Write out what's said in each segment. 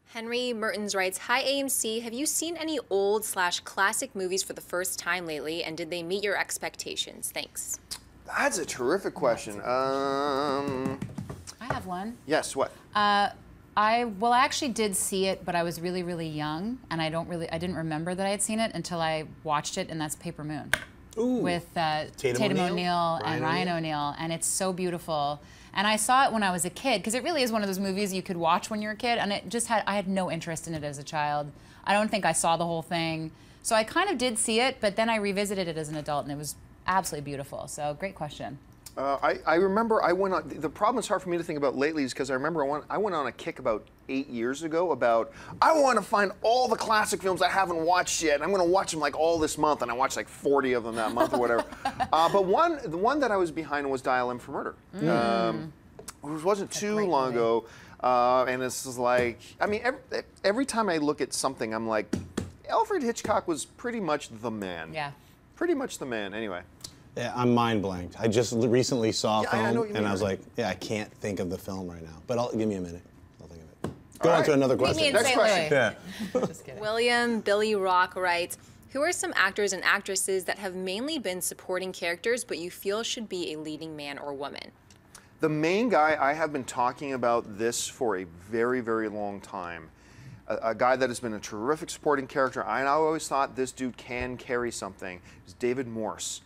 Henry Mertens writes, "Hi AMC, have you seen any old/classic movies for the first time lately, and did they meet your expectations? Thanks." That's a terrific question. I have one. Yes, what? I actually did see it, but I was really, really young, and I didn't remember that I had seen it until I watched it, and that's Paper Moon. Ooh. With Tatum O'Neal and Ryan O'Neal, and it's so beautiful. And I saw it when I was a kid, because it really is one of those movies you could watch when you're a kid, and I had no interest in it as a child. I don't think I saw the whole thing. So I kind of did see it, but then I revisited it as an adult, and it was absolutely beautiful. So great question. I remember I went on, the problem is hard for me to think about lately is because I remember I went on a kick about 8 years ago about, I want to find all the classic films I haven't watched yet, and I'm going to watch them like all this month, and I watched like 40 of them that month or whatever. But the one that I was behind was Dial M for Murder. It wasn't too long ago, and this is like, I mean, every time I look at something, I'm like, Alfred Hitchcock was pretty much the man. Yeah. Pretty much the man, anyway. Yeah, I'm mind blanked. I just recently saw a I know film, what you mean, and I was right? like, yeah, I can't think of the film right now. But give me a minute. I'll think of it. Go on to another Meet me question. in Next St. question. Louis. Just kidding. William Billy Rock writes, "Who are some actors and actresses that have mainly been supporting characters but you feel should be a leading man or woman?" The main guy, I have been talking about this for a very, very long time. A guy that has been a terrific supporting character. I always thought this dude can carry something. Is David Morse.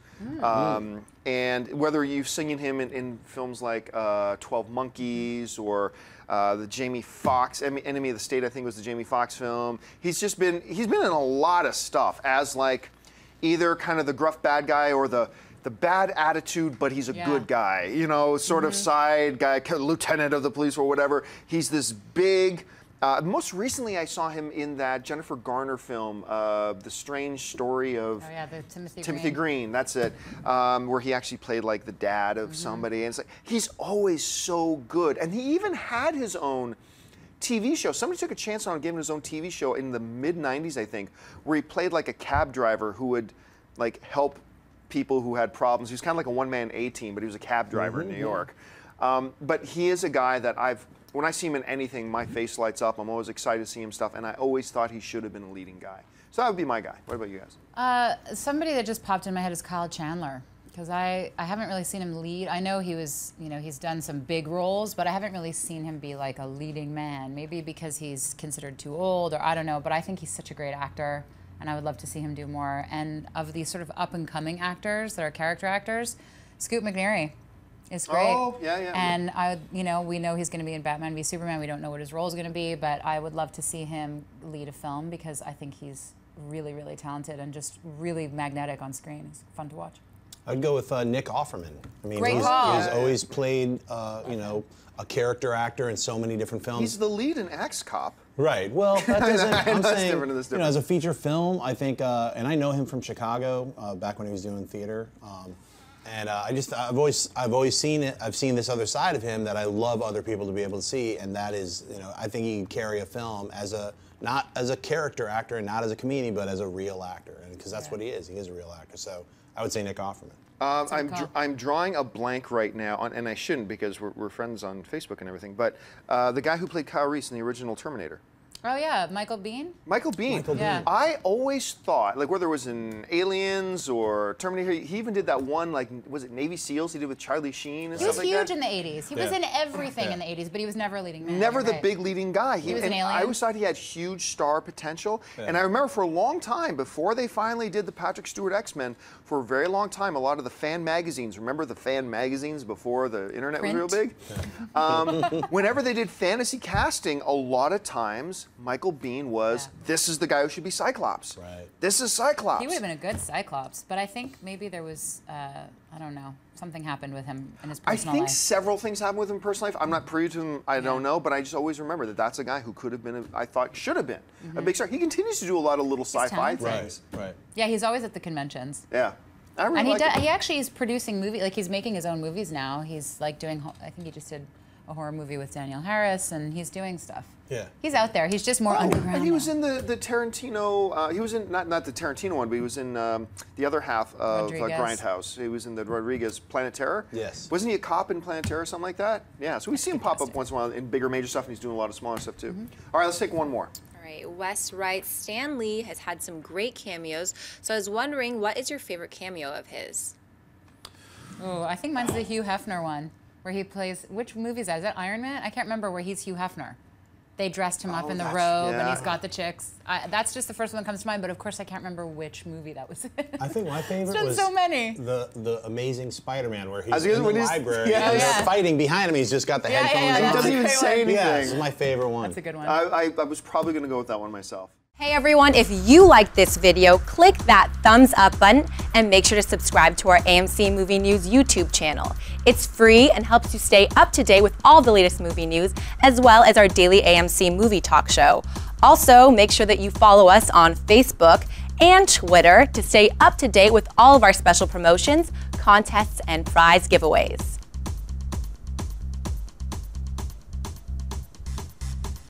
And whether you've seen him in films like 12 Monkeys or the Jamie Foxx, Enemy of the State, I think was the Jamie Foxx film. He's been in a lot of stuff as like either kind of the gruff bad guy or the bad attitude, but he's a good guy, you know, sort of side guy, lieutenant of the police or whatever. He's this big. Most recently, I saw him in that Jennifer Garner film, The Strange Story of the Timothy Green. That's it, where he actually played like the dad of somebody. And it's like, he's always so good. And he even had his own TV show. Somebody took a chance on giving his own TV show in the mid-90s, I think, where he played like a cab driver who would like help people who had problems. He was kind of like a one-man A-team, but he was a cab driver in New York. But he is a guy that when I see him in anything, my face lights up. I'm always excited to see him stuff, and I always thought he should have been a leading guy. So that would be my guy. What about you guys? Somebody that just popped in my head is Kyle Chandler, because I haven't really seen him lead. I know he's done some big roles, but I haven't really seen him be like a leading man. Maybe because he's considered too old, or I don't know, but I think he's such a great actor, and I would love to see him do more. And of these sort of up-and-coming actors that are character actors, Scoot McNairy is great. Oh, yeah. And we know he's going to be in Batman v Superman. We don't know what his role is going to be, but I would love to see him lead a film because I think he's really, really talented and just really magnetic on screen. It's fun to watch. I'd go with Nick Offerman. I mean, Great he's call. always played, a character actor in so many different films. He's the lead in Ex-Cop. Right. Well, that doesn't. I'm That's saying, different, that's different. as a feature film, I think, and I know him from Chicago back when he was doing theater. And I've always seen it. I've seen this other side of him that I love other people to be able to see, and that is, I think he can carry a film not as a character actor and not as a comedian, but as a real actor, and because that's what he is. He is a real actor. So I would say Nick Offerman. I'm drawing a blank right now, and I shouldn't because we're friends on Facebook and everything. But the guy who played Kyle Reese in the original Terminator. Oh yeah, Michael Biehn? Michael Biehn. Yeah. I always thought, like whether it was in Aliens or Terminator, he even did that one, like, was it Navy SEALs he did with Charlie Sheen and He stuff was like huge that? in the 80s. He was in everything in the 80s, but he was never a leading man. Never You're the right. big leading guy. He was an and alien. I always thought he had huge star potential. Yeah. And I remember for a long time, before they finally did the Patrick Stewart X-Men, for a very long time, a lot of the fan magazines, remember the fan magazines before the internet was real big? Whenever they did fantasy casting, a lot of times, Michael Biehn was, this is the guy who should be Cyclops. Right. This is Cyclops. He would have been a good Cyclops, but I think maybe there was, I don't know, something happened with him in his personal life. I think several things happened with him in personal life. I'm not privy to him, I don't know, but I just always remember that that's a guy who could have been, I thought should have been a big star. He continues to do a lot of little sci-fi things. Right. Yeah, he's always at the conventions. Yeah. I really And like he actually is producing movies, like he's making his own movies now. He's like doing, I think he just did a horror movie with Danielle Harris, and he's doing stuff. Yeah. He's out there. He's just more underground. And he was now. in the Tarantino. He was in not the Tarantino one, but he was in the other half of Grindhouse. He was in the Rodriguez Planet Terror. Yes. Wasn't he a cop in Planet Terror or something like that? Yeah. So we see him pop up once in a while in bigger major stuff, and he's doing a lot of smaller stuff too. All right, let's take one more. All right, Wes writes, Stan Lee has had some great cameos, so I was wondering, what is your favorite cameo of his? Oh, I think mine's the Hugh Hefner one, where he plays, which movie is that? Is that Iron Man? I can't remember, where he's Hugh Hefner. They dressed him up in the robe, and he's got the chicks. That's just the first one that comes to mind, but of course I can't remember which movie that was in. I think my favorite was so many. The Amazing Spider-Man, where he's in the when he's- library yeah, and yeah. they're fighting behind him. He's just got the headphones yeah, on. He doesn't even say anything. Yeah, this is my favorite one. That's a good one. I was probably going to go with that one myself. Hey everyone, if you liked this video, click that thumbs up button and make sure to subscribe to our AMC Movie News YouTube channel. It's free and helps you stay up to date with all the latest movie news, as well as our daily AMC movie talk show. Also, make sure that you follow us on Facebook and Twitter to stay up to date with all of our special promotions, contests, and prize giveaways.